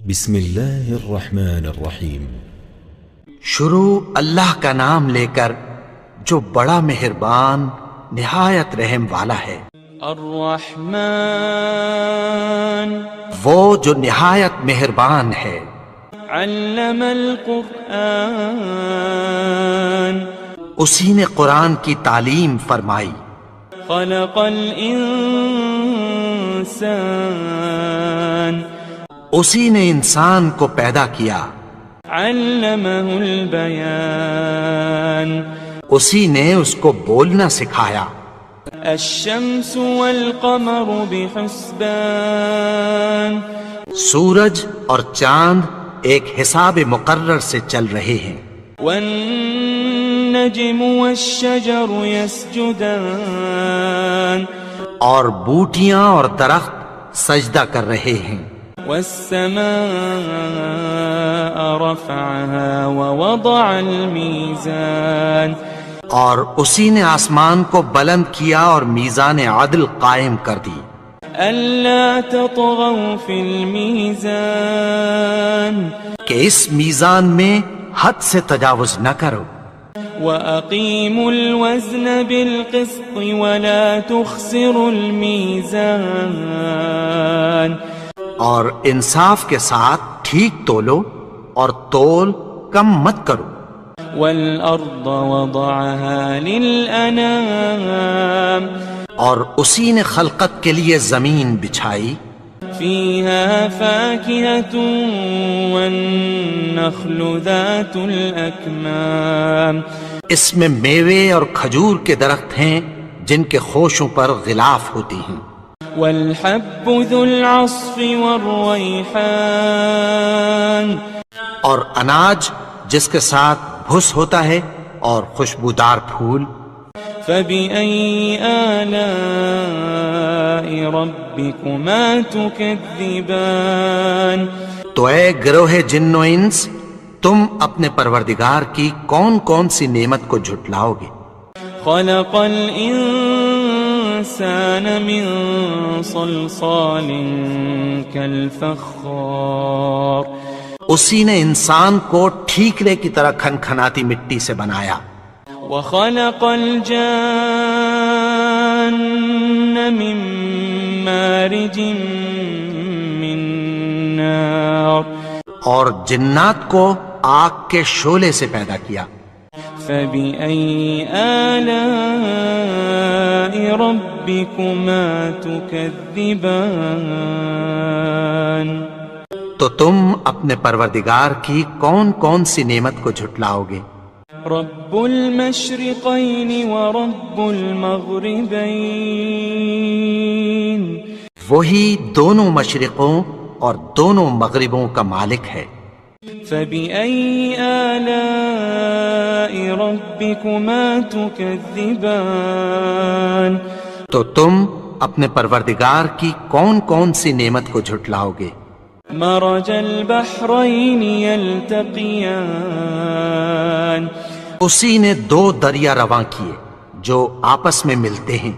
بسم اللہ الرحمن الرحیم۔ شروع اللہ کا نام لے کر جو بڑا مہربان نہایت رحم والا ہے۔ الرحمن وہ جو نہایت مہربان ہے۔ علم القرآن اسی نے قرآن کی تعلیم فرمائی۔ خلق الانسان اسی نے انسان کو پیدا کیا۔ علمہ البیان اسی نے اس کو بولنا سکھایا۔ الشمس والقمر بحسبان سورج اور چاند ایک حساب مقرر سے چل رہے ہیں۔ والنجم والشجر يسجدان اور بوٹیاں اور درخت سجدہ کر رہے ہیں۔ والسماء رفعها ووضع الميزان اور اسی نے آسمان کو بلند کیا اور میزان عدل قائم کر دی۔ ألا تطغوا في الميزان کہ اس میزان میں حد سے تجاوز نہ کرو۔ وأقيموا الوزن بالقسط ولا تخسروا الميزان اور انصاف کے ساتھ ٹھیک تولو اور تول کم مت کرو۔ والأرض وضعها للأنام اور اسی نے خلقت کے لیے زمین بچھائی۔ فيها فاكهة والنخل ذات الأكمام اس میں میوے اور کھجور کے درخت ہیں جن کے خوشوں پر غلاف ہوتی ہیں۔ والحب ذو العصف والريحان اور اناج جس کے ساتھ بھس ہوتا ہے اور خوشبودار پھول۔ فبأي آلاء ربكما تكذبان تو اے گروہ جن و انس، تم اپنے پروردگار کی کون کون سی نعمت کو جھٹلاؤ گے؟ خلق الإنسان من صلصال كالفخار اسی نے انسان کو ٹھیکرے کی طرح کھنکھناتی مٹی سے بنایا۔ وخلق الجان من مارج من نار اور جنات کو آگ کے شعلے سے پیدا کیا۔ فبأي آلاء ربكما تكذبان تو تم اپنے پروردگار کی کون کون سی نعمت کو جھٹلاؤ گے؟ رب المشرقين ورب المغربين وہی دونوں مشرقوں اور دونوں مغربوں کا مالک ہے۔ فبأي آلاء ربكما تكذبان تو تم اپنے پروردگار کی کون کون سی نعمت کو جھٹلاؤ گے؟ مرج البحرين يلتقيان اسی نے دو دریا رواں کیے جو آپس میں ملتے ہیں۔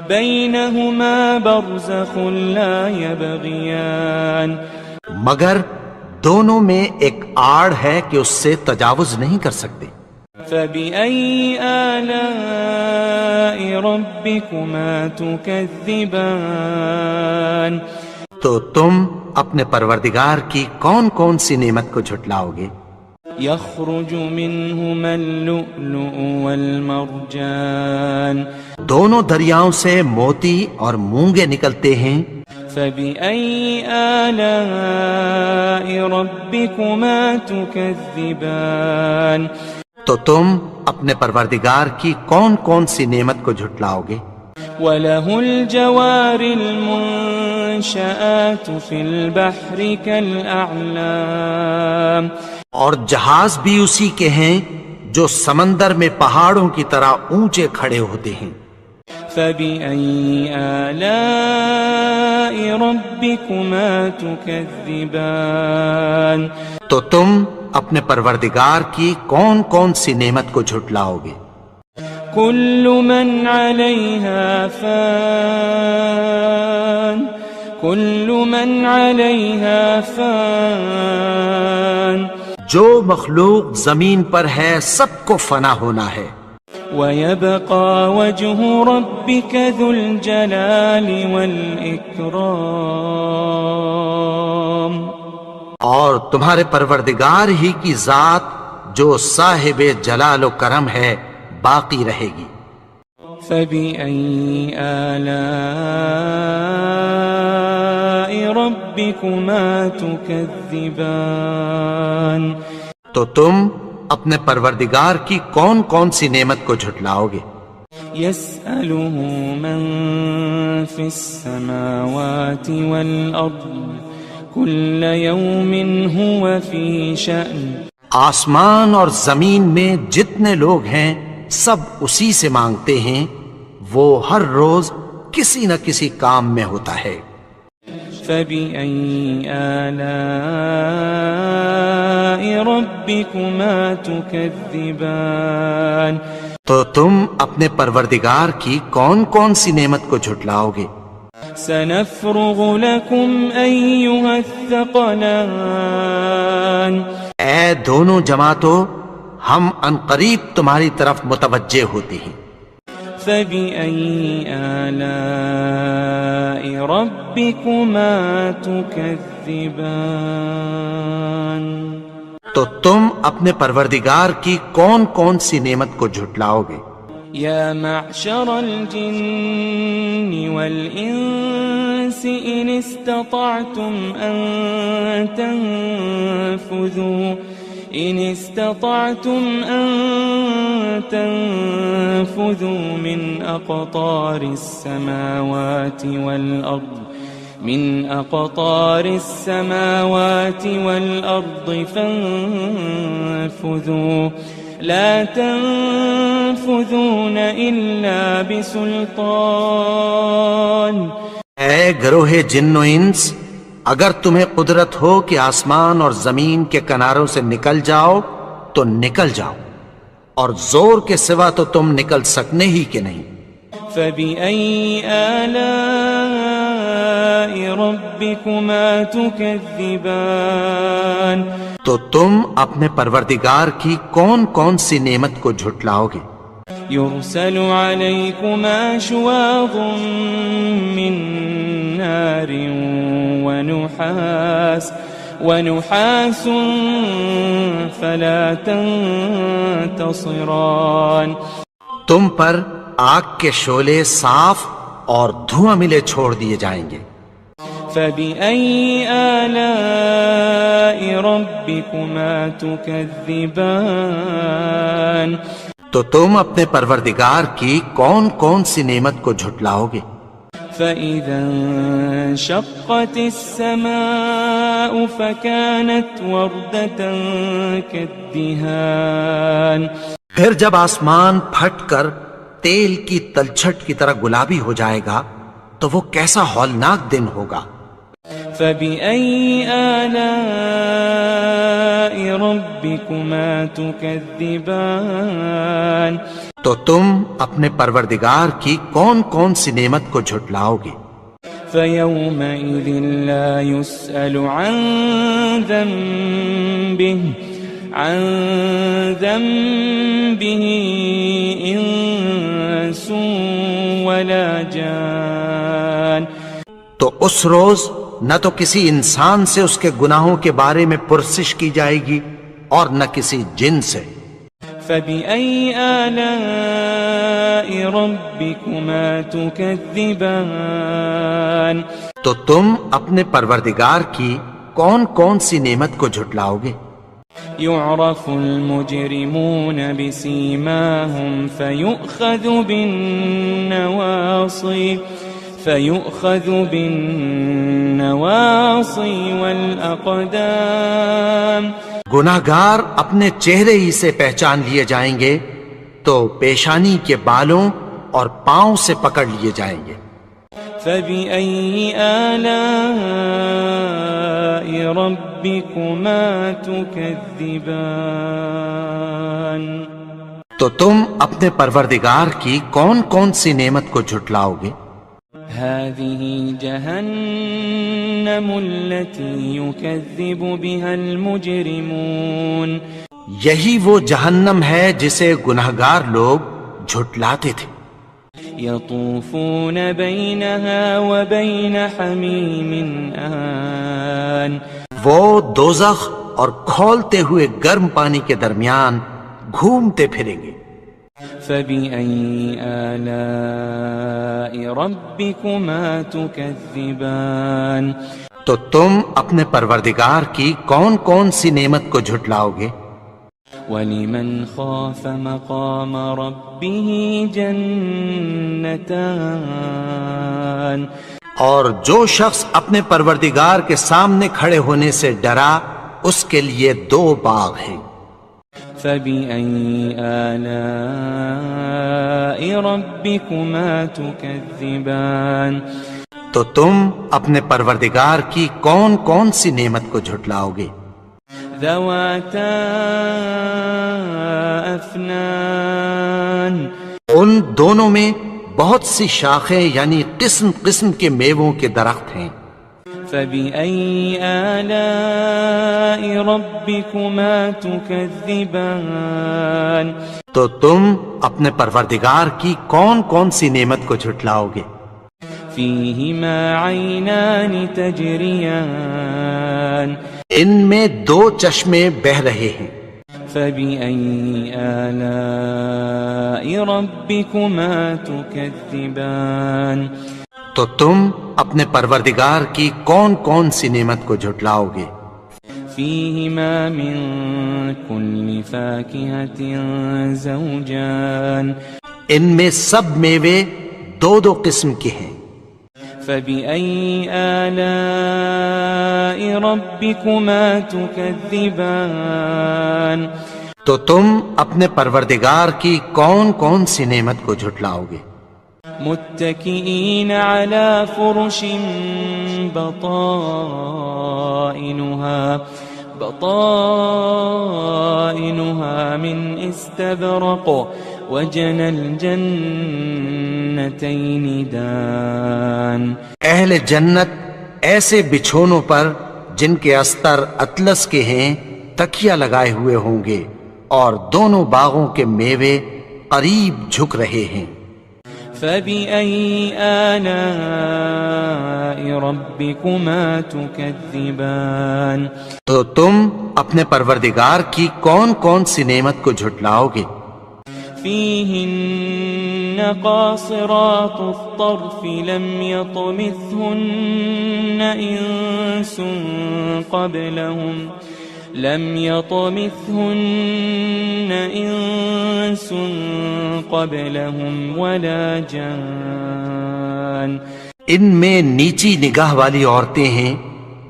بينهما برزخ لا يبغيان مگر دونوں میں ایک آڑ ہے کہ اس سے تجاوز نہیں کر سکتے۔ فبأي آلاء ربكما تكذبان تو تم اپنے پروردگار کی کون کون سی نعمت کو جھٹلاؤ گے؟ يخرج منهما اللؤلؤ والمرجان دونوں دریاؤں سے موتی اور مونگے نکلتے ہیں۔ فبأي آلاء ربكما تكذبان تو تم اپنے پروردگار کی کون کون سی نعمت کو جھٹلاؤ گے؟ وله الجوار المنشآت في البحر كالأعلام اور جہاز بھی اسی کے ہیں جو سمندر میں پہاڑوں کی طرح اونچے کھڑے ہوتے ہیں۔ فبأي آلاء ربكما تكذبان تو تم اپنے پروردگار کی کون کون سی نعمت کو جھٹلاؤ گے؟ كل من عليها فان كل من عليها فان جو مخلوق زمین پر ہے سب کو فنا ہونا ہے، ويبقى وجه ربك ذو الجلال والإكرام اور تمہارے پروردگار ہی کی ذات جو صاحب جلال و کرم ہے باقی رہے گی۔ فبأي آلاء ربكما تكذبان تو تم اپنے پروردگار کی کون کون سی نعمت کو جھٹلاؤ گے؟ يسأله من في السماوات والأرض كل يوم هو في شأن آسمان اور زمین میں جتنے لوگ ہیں سب اسی سے مانگتے ہیں، وہ ہر روز کسی نہ کسی کام میں ہوتا ہے۔ فبأي آلاء ربكما تكذبان تو تم اپنے پروردگار کی کون کون سی نعمت کو جھٹلاؤ گے؟ سنفرغ لكم أيها الثقلان اے دونوں جماعتوں، ہم عنقریب تمہاری طرف متوجہ ہوتے ہیں۔ فبأي آلاء ربكما تكذبان تو تم اپنے پروردگار کی کون کون سی نعمت کو جھٹلاؤ گے؟ يا معشر الجن والإنس إن استطعتم أن تنفذوا من أقطار السماوات والأرض فانفذوا لا تنفذون إلا بسلطان اے گروہ جن و انس، اگر تمہیں قدرت ہو کہ آسمان اور زمین کے کناروں سے نکل جاؤ تو نکل جاؤ، اور زور کے سوا تو تم نکل سکنے ہی کہ نہیں۔ فبأي آلاء ربكما تكذبان تو تم اپنے پروردگار کی کون کون سی نعمت کو جھٹلاؤ گے؟ يرسل عليكما شواظ من نار ونحاس فلا تنتصران تم پر آگ کے شعلے صاف اور دھواں ملے چھوڑ دیے جائیں گے۔ فبأي آلاء ربكما تكذبان تو تم اپنے پروردگار کی کون کون سی نعمت کو جھٹلاؤ گے؟ فإذا انشقت السماء فكانت وردة كالدهان پھر جب آسمان پھٹ کر تیل کی تلچھٹ کی طرح گلابی ہو جائے گا تو وہ کیسا ہولناک دن ہوگا۔ فبأي آلاء ربكما تكذبان تو تم اپنے پروردگار کی کون کون سی نعمت کو جھٹلاؤ گے؟ فيومئذ لا يسأل عن ذنبه إنس ولا جان تو اس روز نہ تو کسی انسان سے اس کے گناہوں کے بارے میں پرسش کی جائے گی اور نہ کسی جن سے۔ فبأي آلاء ربكما تكذبان تو تم اپنے پروردگار کی کون کون سی نعمت کو جھٹلاؤ گے؟ يعرف المجرمون بسيماهم فيؤخذ بالنواصي والأقدام گناہگار اپنے چہرے ہی سے پہچان لیے جائیں گے تو پیشانی کے بالوں اور پاؤں سے پکڑ لیے جائیں گے۔ فبأي آلاء ربكما تكذبان تو تم اپنے پروردگار کی کون کون سی نعمت کو جھٹلاؤ گے؟ هذه جهنم التي يكذب بها المجرمون یہی وہ جہنم ہے جسے گنہگار لوگ جھٹلاتے تھے. يطوفون بينها وبين حميم آن وہ دوزخ اور کھولتے ہوئے گرم پانی کے درمیان گھومتے پھریں گے. فبأي آلاء ربكما تكذبان تو تم اپنے پروردگار کی کون کون سی نعمت کو جھٹلاؤ گے؟ ولمن خاف مقام ربه جنتان اور جو شخص اپنے پروردگار کے سامنے کھڑے ہونے سے ڈرا اس کے لیے 2 باغ ہیں. فبأي آلاء ربكما تكذبان تو تم اپنے پروردگار کی کون کون سی نعمت کو جھٹلاؤ گے؟ ذواتا افنان ان دونوں میں بہت سی شاخیں یعنی قسم قسم کے میووں کے درخت ہیں. فبأي آلاء ربكما تكذبان تو تم اپنے پروردگار کی کون کون سی نعمت کو جھٹلاؤ گے؟ فيهما عينان تجريان ان میں 2 چشمے بہہ رہے ہیں. فبأي آلاء ربكما تكذبان تو تم اپنے پروردگار کی کون کون سی نعمت کو جھٹلاؤ گے؟ فيهما من كل فاكهة زوجان ان میں سب میوے 2 قسم کے ہیں. فبأي آلاء ربكما تكذبان تو تم اپنے پروردگار کی کون کون سی نعمت کو جھٹلاؤ گے؟ متكئين على فرش بطائنها من استبرق وجنى الجنتين دان اہل جنت ایسے بچھونوں پر جن کے استر اطلس کے ہیں تکیہ لگائے ہوئے ہوں گے اور دونوں باغوں کے میوے قریب جھک رہے ہیں. فبأي آلاء ربكما تكذبان تو تم اپنے پروردگار کی کون کون سی نعمت کو جھٹلاؤ گے؟ فيهن قاصرات الطرف لم يطمثهن إنس قبلهم ولا جان ان میں نیچی نگاہ والی عورتیں ہیں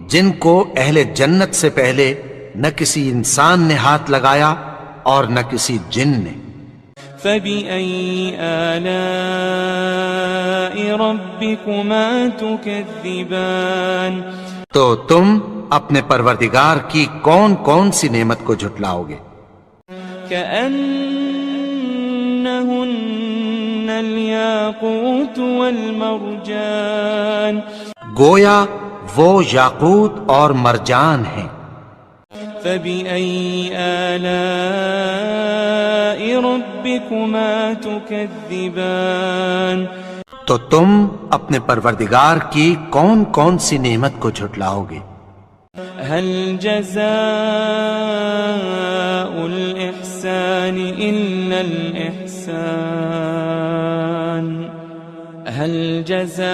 جن کو اہل جنت سے پہلے نہ کسی انسان نے ہاتھ لگایا اور نہ کسی جن نے. فبأي آلاء ربكما تكذبان تو تم اپنے پروردگار کی کون کون سی نعمت کو جھٹلاؤ گے؟ كأنهن الياقوت والمرجان گویا وہ یاقوت اور مرجان ہیں. فبأي آلاء ربكما تكذبان تو تم اپنے پروردگار کی کون کون سی نعمت کو جھٹلاؤ گے؟ هل جزاء الإحسان إلا الإحسان هل جزاء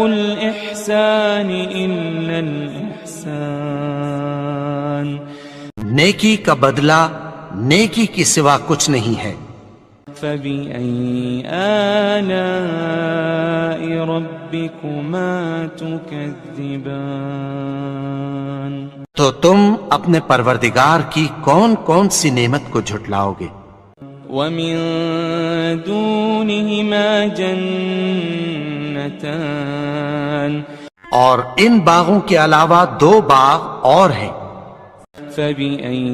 الإحسان إلا الإحسان نیکی کا بدلہ نیکی کی سوا کچھ نہیں ہے. فبأي آلاء ربكما تكذبان تو تم اپنے پروردگار کی کون کون سی نعمت کو جھٹلاؤ گے؟ ومن دونهما جنتان اور ان باغوں کے علاوہ 2 باغ اور ہیں. فبأي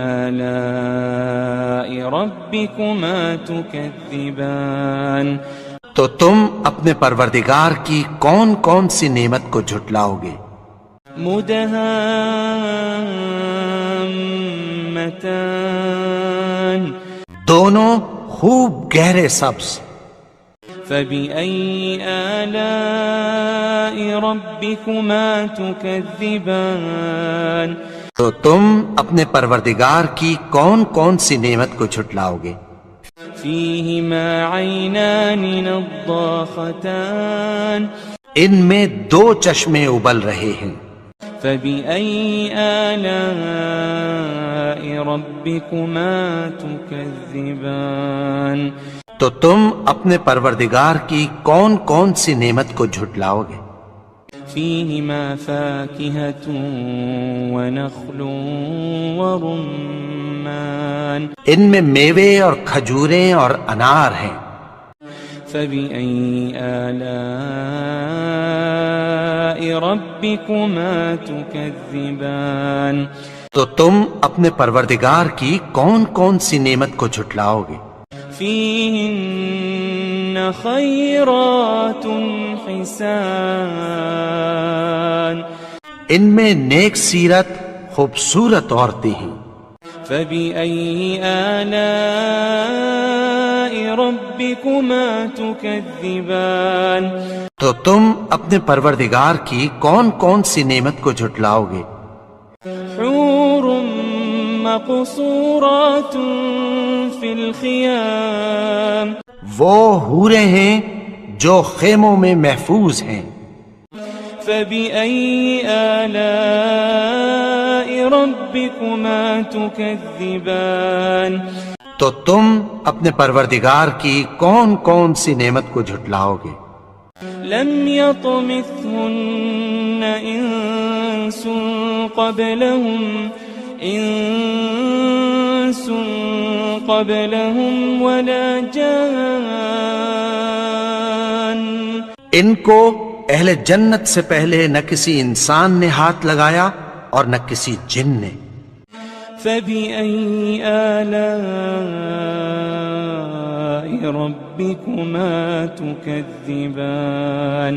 آلاء ربكما تكذبان تو تم اپنے پروردگار کی کون کون سی نعمت کو جھٹلاؤ گے؟ مدہامتان دونوں خوب گہرے سبز. فبأي آلاء ربكما تكذبان تو تم اپنے پروردگار کی کون کون سی نعمت کو جھٹلاؤ گے؟ فيهما عينان نضاختان ان میں دو چشمے ابل رہے ہیں. فبأي آلاء ربكما تكذبان تو تم اپنے پروردگار کی کون کون سی نعمت کو جھٹلاؤ گے؟ فيهما فاكهة ونخل ورمان ان میں میوے اور کھجوریں اور انار ہیں. فبأي آلاء ربكما تكذبان تو تم اپنے پروردگار کی کون کون سی نعمت کو جھٹلاؤ گے؟ فيهن خيرات حسان ان میں نیک سیرت خوبصورت عورتیں ہیں. فبأي آلاء ربكما تكذبان تو تم اپنے پروردگار کی کون کون سی نعمت کو جھٹلاؤ گے؟ حور مقصورات في الخيام وہ حوریں ہیں جو خیموں میں محفوظ ہیں. فبأي آلاء ربكما تكذبان تو تم اپنے پروردگار کی کون کون سی نعمت کو جھٹلاؤ گے؟ لم يطمثهن إنس قبلهم ولا جان ان کو اہل جنت سے پہلے نہ کسی انسان نے ہاتھ لگایا اور نہ کسی جن نے. فبأي آلاء ربكما تكذبان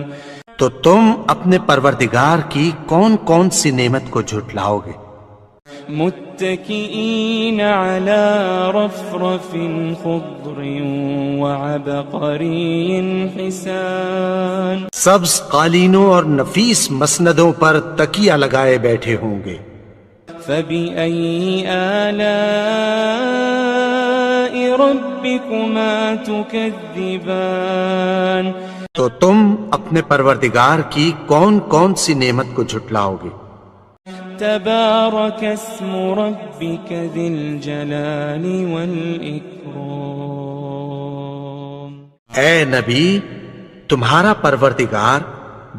تو تم اپنے پروردگار کی کون کون سی نعمت کو جھٹلاؤ گے؟ متكئين على رفرف خضر وعبقري حسان سبز قالینوں اور نفیس مسندوں پر تکیہ لگائے بیٹھے ہوں گے. فبأي آلاء ربكما تكذبان تو تم اپنے پروردگار کی کون کون سی نعمت کو جھٹلاؤ گے؟ تبارك اسم ربك ذي الجلال والإكرام اے نبی، تمہارا پروردگار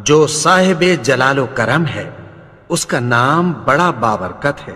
جو صاحب جلال و کرم ہے، اس کا نام بڑا بابرکت ہے.